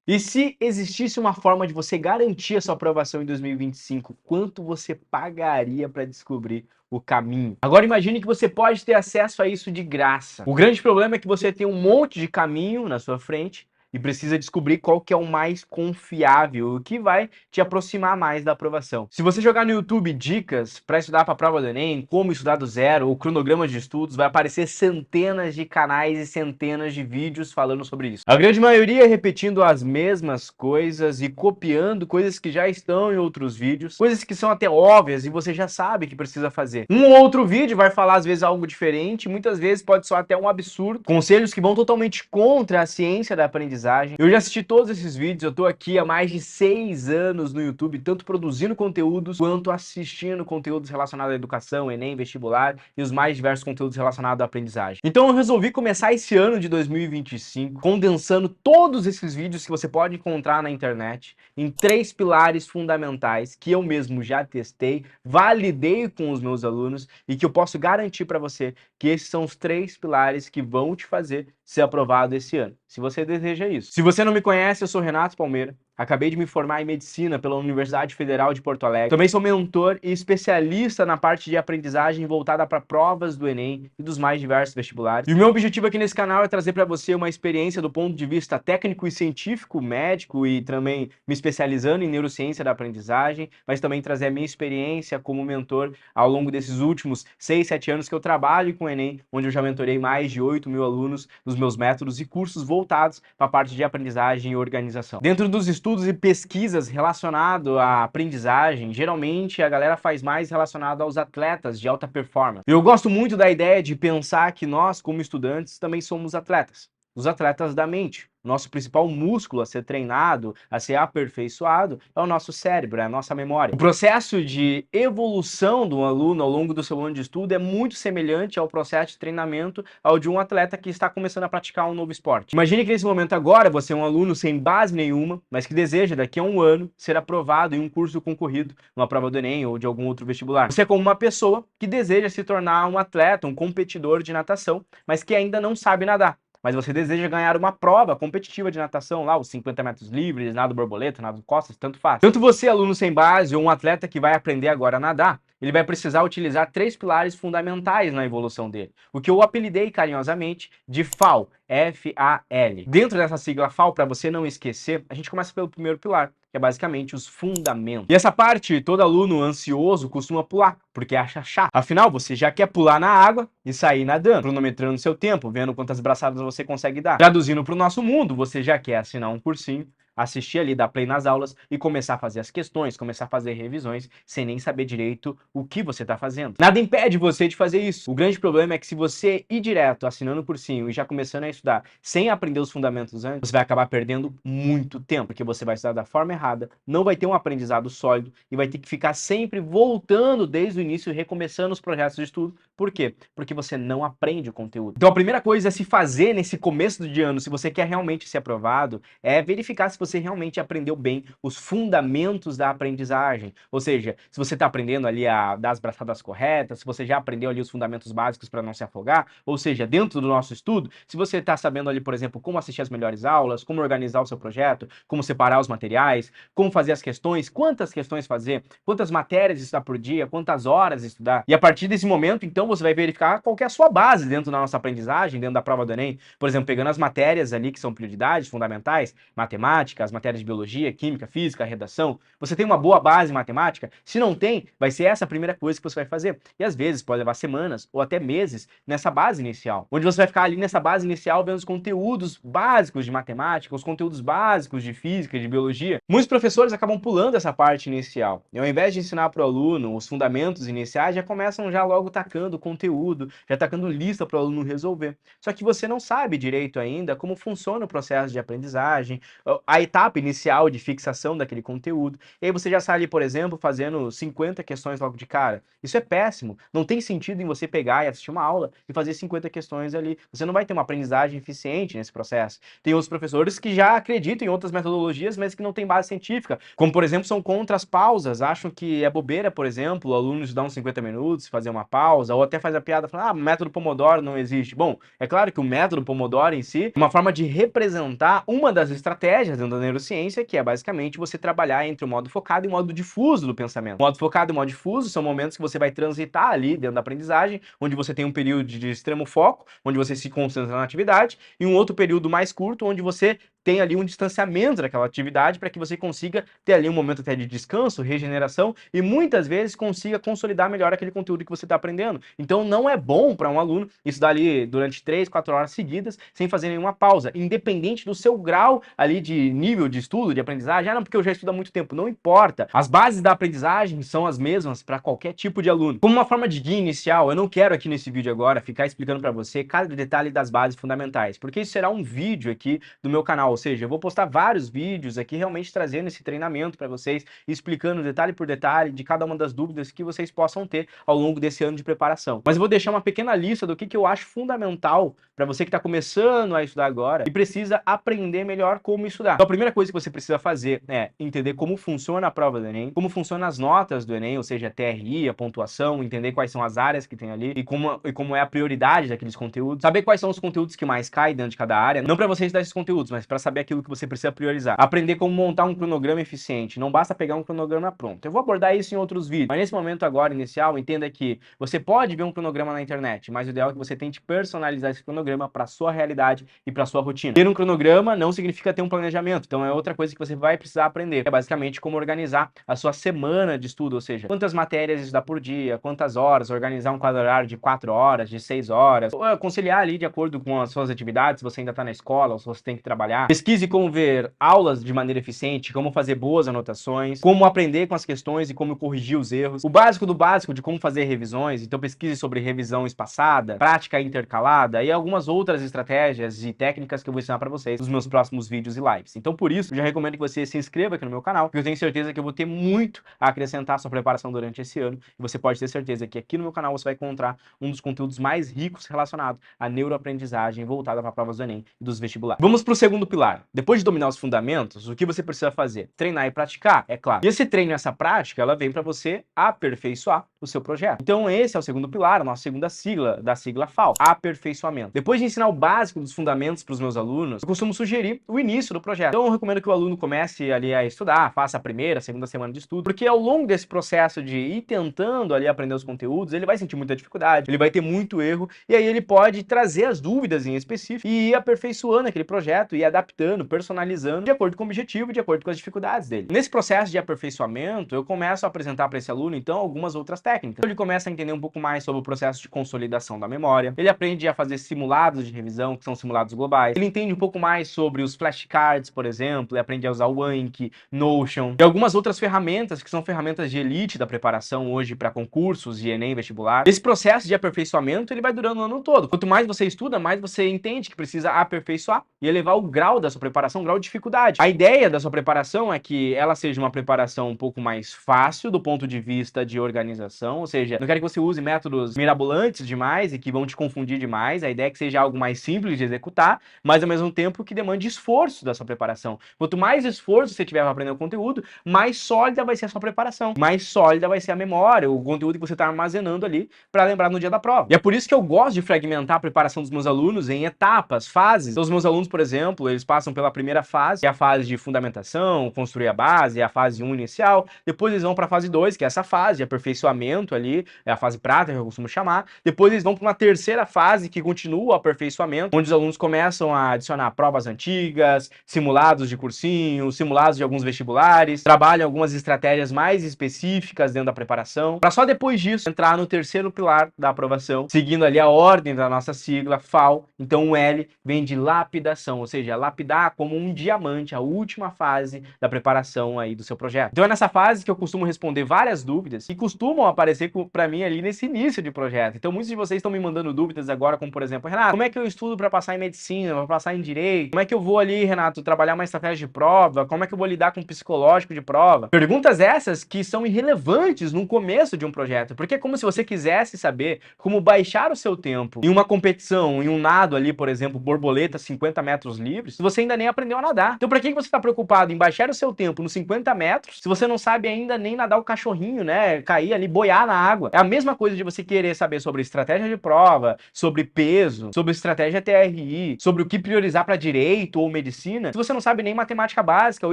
E se existisse uma forma de você garantir a sua aprovação em 2025, quanto você pagaria para descobrir o caminho? Agora imagine que você pode ter acesso a isso de graça. O grande problema é que você tem um monte de caminho na sua frente e precisa descobrir qual que é o mais confiável, o que vai te aproximar mais da aprovação. Se você jogar no YouTube dicas para estudar para a prova do Enem, como estudar do zero ou cronogramas de estudos, vai aparecer centenas de canais e centenas de vídeos falando sobre isso. A grande maioria repetindo as mesmas coisas e copiando coisas que já estão em outros vídeos, coisas que são até óbvias e você já sabe que precisa fazer. Um ou outro vídeo vai falar às vezes algo diferente, muitas vezes pode soar até um absurdo, conselhos que vão totalmente contra a ciência da aprendizagem. Eu já assisti todos esses vídeos, eu tô aqui há mais de 6 anos no YouTube, tanto produzindo conteúdos quanto assistindo conteúdos relacionados à educação, Enem, vestibular e os mais diversos conteúdos relacionados à aprendizagem. Então eu resolvi começar esse ano de 2025 condensando todos esses vídeos que você pode encontrar na internet em 3 pilares fundamentais que eu mesmo já testei, validei com os meus alunos e que eu posso garantir para você que esses são os 3 pilares que vão te fazer ser aprovado esse ano, se você deseja isso. Se você não me conhece, eu sou Renato Palmeira. Acabei de me formar em Medicina pela Universidade Federal de Porto Alegre. Também sou mentor e especialista na parte de aprendizagem voltada para provas do Enem e dos mais diversos vestibulares. E o meu objetivo aqui nesse canal é trazer para você uma experiência do ponto de vista técnico e científico, médico e também me especializando em neurociência da aprendizagem, mas também trazer a minha experiência como mentor ao longo desses últimos 6, 7 anos que eu trabalho com o Enem, onde eu já mentorei mais de 8.000 alunos nos meus métodos e cursos voltados para a parte de aprendizagem e organização. Dentro dos estudos e pesquisas relacionados à aprendizagem, geralmente a galera faz mais relacionado aos atletas de alta performance. Eu gosto muito da ideia de pensar que nós, como estudantes, também somos atletas. Os atletas da mente. Nosso principal músculo a ser treinado, a ser aperfeiçoado, é o nosso cérebro, é a nossa memória. O processo de evolução do aluno ao longo do seu ano de estudo é muito semelhante ao processo de treinamento ao de um atleta que está começando a praticar um novo esporte. Imagine que nesse momento agora você é um aluno sem base nenhuma, mas que deseja daqui a um ano ser aprovado em um curso concorrido, numa prova do Enem ou de algum outro vestibular. Você é como uma pessoa que deseja se tornar um atleta, um competidor de natação, mas que ainda não sabe nadar. Mas você deseja ganhar uma prova competitiva de natação, lá os 50 metros livres, nado borboleta, nado costas, tanto faz. Tanto você, aluno sem base, ou um atleta que vai aprender agora a nadar, ele vai precisar utilizar 3 pilares fundamentais na evolução dele, o que eu apelidei carinhosamente de FAL, F-A-L. Dentro dessa sigla FAL, para você não esquecer, a gente começa pelo primeiro pilar, que é basicamente os fundamentos. E essa parte, todo aluno ansioso costuma pular, porque acha chato. Afinal, você já quer pular na água e sair nadando, cronometrando seu tempo, vendo quantas braçadas você consegue dar. Traduzindo para o nosso mundo, você já quer assinar um cursinho, assistir ali, dar play nas aulas e começar a fazer as questões, começar a fazer revisões, sem nem saber direito o que você está fazendo. Nada impede você de fazer isso. O grande problema é que se você ir direto, assinando o cursinho e já começando a estudar, sem aprender os fundamentos antes, você vai acabar perdendo muito tempo, porque você vai estudar da forma errada, não vai ter um aprendizado sólido e vai ter que ficar sempre voltando desde o início e recomeçando os projetos de estudo. Por quê? Porque você não aprende o conteúdo. Então a primeira coisa a se fazer nesse começo de ano, se você quer realmente ser aprovado, é verificar se você realmente aprendeu bem os fundamentos da aprendizagem. Ou seja, se você está aprendendo ali a dar as braçadas corretas, se você já aprendeu ali os fundamentos básicos para não se afogar, ou seja, dentro do nosso estudo, se você está sabendo ali, por exemplo, como assistir as melhores aulas, como organizar o seu projeto, como separar os materiais, como fazer as questões, quantas questões fazer, quantas matérias estudar por dia, quantas horas estudar. E a partir desse momento, então, você vai verificar qual que é a sua base dentro da nossa aprendizagem, dentro da prova do Enem. Por exemplo, pegando as matérias ali que são prioridades fundamentais, matemática, as matérias de biologia, química, física, redação. Você tem uma boa base em matemática? Se não tem, vai ser essa a primeira coisa que você vai fazer. E às vezes pode levar semanas ou até meses nessa base inicial, onde você vai ficar ali nessa base inicial vendo os conteúdos básicos de matemática, os conteúdos básicos de física, de biologia. Muitos professores acabam pulando essa parte inicial. E ao invés de ensinar para o aluno os fundamentos iniciais, já começam já logo tacando conteúdo, já tacando lista para o aluno resolver. Só que você não sabe direito ainda como funciona o processo de aprendizagem, a etapa inicial de fixação daquele conteúdo. E aí você já sai ali, por exemplo, fazendo 50 questões logo de cara. Isso é péssimo. Não tem sentido em você pegar e assistir uma aula e fazer 50 questões ali. Você não vai ter uma aprendizagem eficiente nesse processo. Tem outros professores que já acreditam em outras metodologias, mas que não têm base científica. Como, por exemplo, são contra as pausas. Acham que é bobeira, por exemplo, o aluno estudar uns 50 minutos, fazer uma pausa, ou até faz a piada falando, o método Pomodoro não existe. Bom, é claro que o método Pomodoro em si é uma forma de representar uma das estratégias dentro da neurociência, que é basicamente você trabalhar entre o modo focado e o modo difuso do pensamento. O modo focado e o modo difuso são momentos que você vai transitar ali dentro da aprendizagem, onde você tem um período de extremo foco, onde você se concentra na atividade, e um outro período mais curto, onde você tem ali um distanciamento daquela atividade para que você consiga ter ali um momento até de descanso, regeneração e muitas vezes consiga consolidar melhor aquele conteúdo que você está aprendendo. Então não é bom para um aluno estudar ali durante 3, 4 horas seguidas sem fazer nenhuma pausa, independente do seu grau ali de nível de estudo, de aprendizagem. Ah, não, porque eu já estudo há muito tempo. Não importa. As bases da aprendizagem são as mesmas para qualquer tipo de aluno. Como uma forma de guia inicial, eu não quero aqui nesse vídeo agora ficar explicando para você cada detalhe das bases fundamentais, porque isso será um vídeo aqui do meu canal. Ou seja, eu vou postar vários vídeos aqui realmente trazendo esse treinamento para vocês, explicando detalhe por detalhe de cada uma das dúvidas que vocês possam ter ao longo desse ano de preparação. Mas eu vou deixar uma pequena lista do que eu acho fundamental para você que está começando a estudar agora e precisa aprender melhor como estudar. Então a primeira coisa que você precisa fazer é entender como funciona a prova do Enem, como funcionam as notas do Enem, ou seja, a TRI, a pontuação, entender quais são as áreas que tem ali e como é a prioridade daqueles conteúdos, saber quais são os conteúdos que mais caem dentro de cada área, não para você estudar esses conteúdos, mas para saber aquilo que você precisa priorizar. Aprender como montar um cronograma eficiente. Não basta pegar um cronograma pronto. Eu vou abordar isso em outros vídeos. Mas nesse momento agora, inicial, entenda que você pode ver um cronograma na internet, mas o ideal é que você tente personalizar esse cronograma para sua realidade e para sua rotina. Ter um cronograma não significa ter um planejamento. Então é outra coisa que você vai precisar aprender. É basicamente como organizar a sua semana de estudo, ou seja, quantas matérias estudar por dia, quantas horas, organizar um quadro horário de 4 horas, de 6 horas, ou conciliar ali de acordo com as suas atividades, se você ainda está na escola ou se você tem que trabalhar. Pesquise como ver aulas de maneira eficiente, como fazer boas anotações, como aprender com as questões e como corrigir os erros. O básico do básico de como fazer revisões, então pesquise sobre revisão espaçada, prática intercalada e algumas outras estratégias e técnicas que eu vou ensinar para vocês nos meus próximos vídeos e lives. Então por isso, eu já recomendo que você se inscreva aqui no meu canal, porque eu tenho certeza que eu vou ter muito a acrescentar à sua preparação durante esse ano e você pode ter certeza que aqui no meu canal você vai encontrar um dos conteúdos mais ricos relacionados à neuroaprendizagem voltada para provas do Enem e dos vestibulares. Vamos para o segundo pilar. Depois de dominar os fundamentos, o que você precisa fazer? Treinar e praticar, é claro. E esse treino e essa prática, ela vem para você aperfeiçoar o seu projeto. Então esse é o segundo pilar, a nossa segunda sigla, da sigla FAO, aperfeiçoamento. Depois de ensinar o básico dos fundamentos para os meus alunos, eu costumo sugerir o início do projeto. Então eu recomendo que o aluno comece ali a estudar, faça a primeira, a segunda semana de estudo, porque ao longo desse processo de ir tentando ali aprender os conteúdos, ele vai sentir muita dificuldade, ele vai ter muito erro, e aí ele pode trazer as dúvidas em específico e ir aperfeiçoando aquele projeto, e adaptando, personalizando de acordo com o objetivo, de acordo com as dificuldades dele. Nesse processo de aperfeiçoamento, eu começo a apresentar para esse aluno, então, algumas outras técnicas. Então, ele começa a entender um pouco mais sobre o processo de consolidação da memória, ele aprende a fazer simulados de revisão, que são simulados globais, ele entende um pouco mais sobre os flashcards, por exemplo, ele aprende a usar o Anki, Notion, e algumas outras ferramentas, que são ferramentas de elite da preparação hoje para concursos de Enem vestibular. Esse processo de aperfeiçoamento, ele vai durando o ano todo. Quanto mais você estuda, mais você entende que precisa aperfeiçoar e elevar o grau da sua preparação, o grau de dificuldade. A ideia da sua preparação é que ela seja uma preparação um pouco mais fácil do ponto de vista de organização, ou seja, não quero que você use métodos mirabolantes demais e que vão te confundir demais. A ideia é que seja algo mais simples de executar, mas ao mesmo tempo que demande esforço da sua preparação. Quanto mais esforço você tiver para aprender o conteúdo, mais sólida vai ser a sua preparação, mais sólida vai ser a memória, o conteúdo que você está armazenando ali para lembrar no dia da prova. E é por isso que eu gosto de fragmentar a preparação dos meus alunos em etapas, fases. Então, os meus alunos, por exemplo, eles passam pela primeira fase, que é a fase de fundamentação, construir a base, é a fase 1 inicial. Depois eles vão para a fase 2, que é essa fase de aperfeiçoamento ali, é a fase prata, que eu costumo chamar. Depois eles vão para uma terceira fase, que continua o aperfeiçoamento, onde os alunos começam a adicionar provas antigas, simulados de cursinho, simulados de alguns vestibulares, trabalham algumas estratégias mais específicas dentro da preparação, para só depois disso entrar no terceiro pilar da aprovação, seguindo ali a ordem da nossa sigla, FAO. Então o L vem de lapidação, ou seja, lapidar como um diamante, a última fase da preparação aí do seu projeto. Então é nessa fase que eu costumo responder várias dúvidas que costumam aparecer para mim ali nesse início de projeto. Então muitos de vocês estão me mandando dúvidas agora, como por exemplo, Renato, como é que eu estudo para passar em medicina, para passar em direito? Como é que eu vou ali, Renato, trabalhar uma estratégia de prova? Como é que eu vou lidar com o psicológico de prova? Perguntas essas que são irrelevantes no começo de um projeto, porque é como se você quisesse saber como baixar o seu tempo em uma competição, em um nado ali, por exemplo, borboleta 50 metros livres, você ainda nem aprendeu a nadar? Então, para que você está preocupado em baixar o seu tempo nos 50 metros se você não sabe ainda nem nadar o cachorrinho, né? Cair ali, boiar na água. É a mesma coisa de você querer saber sobre estratégia de prova, sobre peso, sobre estratégia TRI, sobre o que priorizar para direito ou medicina, se você não sabe nem matemática básica ou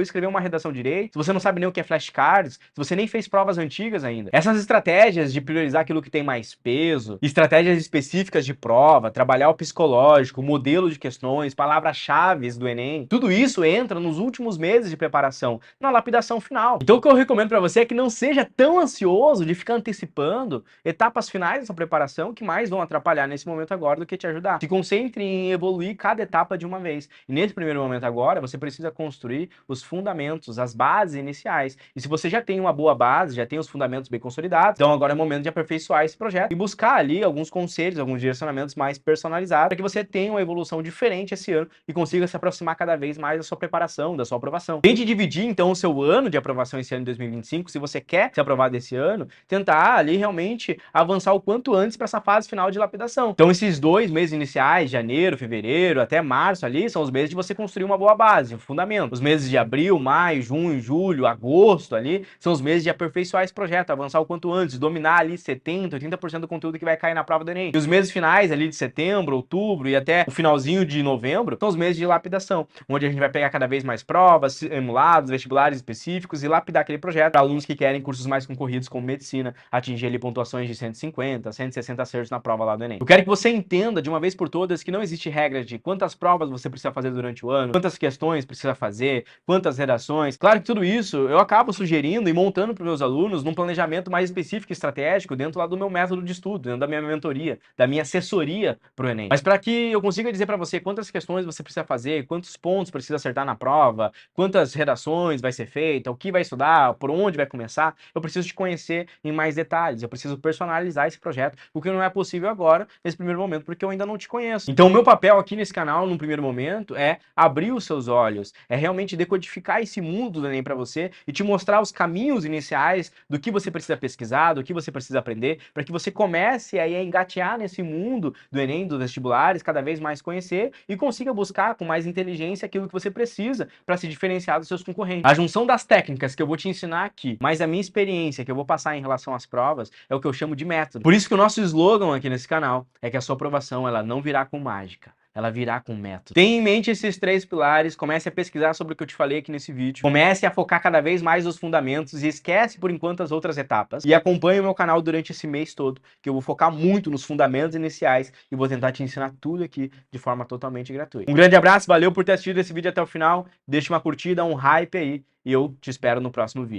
escrever uma redação direito, se você não sabe nem o que é flashcards, se você nem fez provas antigas ainda. Essas estratégias de priorizar aquilo que tem mais peso, estratégias específicas de prova, trabalhar o psicológico, modelo de questões, palavras-chave do Enem, tudo isso entra nos últimos meses de preparação, na lapidação final. Então o que eu recomendo para você é que não seja tão ansioso de ficar antecipando etapas finais dessa preparação que mais vão atrapalhar nesse momento agora do que te ajudar. Se concentre em evoluir cada etapa de uma vez. E nesse primeiro momento agora, você precisa construir os fundamentos, as bases iniciais. E se você já tem uma boa base, já tem os fundamentos bem consolidados, então agora é o momento de aperfeiçoar esse projeto e buscar ali alguns conselhos, alguns direcionamentos mais personalizados para que você tenha uma evolução diferente esse ano e consiga se aproximar cada vez mais da sua preparação, da sua aprovação. Tente dividir então o seu ano de aprovação esse ano de 2025, se você quer ser aprovado esse ano, tentar ali realmente avançar o quanto antes para essa fase final de lapidação. Então esses 2 meses iniciais, janeiro, fevereiro, até março ali, são os meses de você construir uma boa base, um fundamento. Os meses de abril, maio, junho, julho, agosto ali, são os meses de aperfeiçoar esse projeto, avançar o quanto antes, dominar ali 70%, 80% do conteúdo que vai cair na prova do Enem. E os meses finais ali de setembro, outubro e até o finalzinho de novembro, são os meses de lapidação, onde a gente vai pegar cada vez mais provas, simulados, vestibulares específicos e lapidar aquele projeto para alunos que querem cursos mais concorridos como medicina, atingir ali pontuações de 150, 160 acertos na prova lá do Enem. Eu quero que você entenda de uma vez por todas que não existe regra de quantas provas você precisa fazer durante o ano, quantas questões precisa fazer, quantas redações. Claro que tudo isso eu acabo sugerindo e montando para os meus alunos num planejamento mais específico e estratégico dentro lá do meu método de estudo, dentro da minha mentoria, da minha assessoria para o Enem. Mas para que eu consiga dizer para você quantas questões você precisa fazer, quantos pontos precisa acertar na prova, quantas redações vai ser feita, o que vai estudar, por onde vai começar, eu preciso te conhecer em mais detalhes, eu preciso personalizar esse projeto, o que não é possível agora, nesse primeiro momento, porque eu ainda não te conheço. Então o meu papel aqui nesse canal, num primeiro momento, é abrir os seus olhos, é realmente decodificar esse mundo do Enem para você e te mostrar os caminhos iniciais do que você precisa pesquisar, do que você precisa aprender, para que você comece aí a engatear nesse mundo do Enem, dos vestibulares, cada vez mais conhecer e consiga buscar com mais inteligência aquilo que você precisa para se diferenciar dos seus concorrentes. A junção das técnicas que eu vou te ensinar aqui, mais a minha experiência que eu vou passar em relação às provas, é o que eu chamo de método. Por isso que o nosso slogan aqui nesse canal é que a sua aprovação ela não virá com mágica, ela virá com método. Tenha em mente esses 3 pilares, comece a pesquisar sobre o que eu te falei aqui nesse vídeo, comece a focar cada vez mais nos fundamentos e esquece por enquanto as outras etapas e acompanhe o meu canal durante esse mês todo, que eu vou focar muito nos fundamentos iniciais e vou tentar te ensinar tudo aqui de forma totalmente gratuita. Um grande abraço, valeu por ter assistido esse vídeo até o final, deixa uma curtida, um hype aí e eu te espero no próximo vídeo.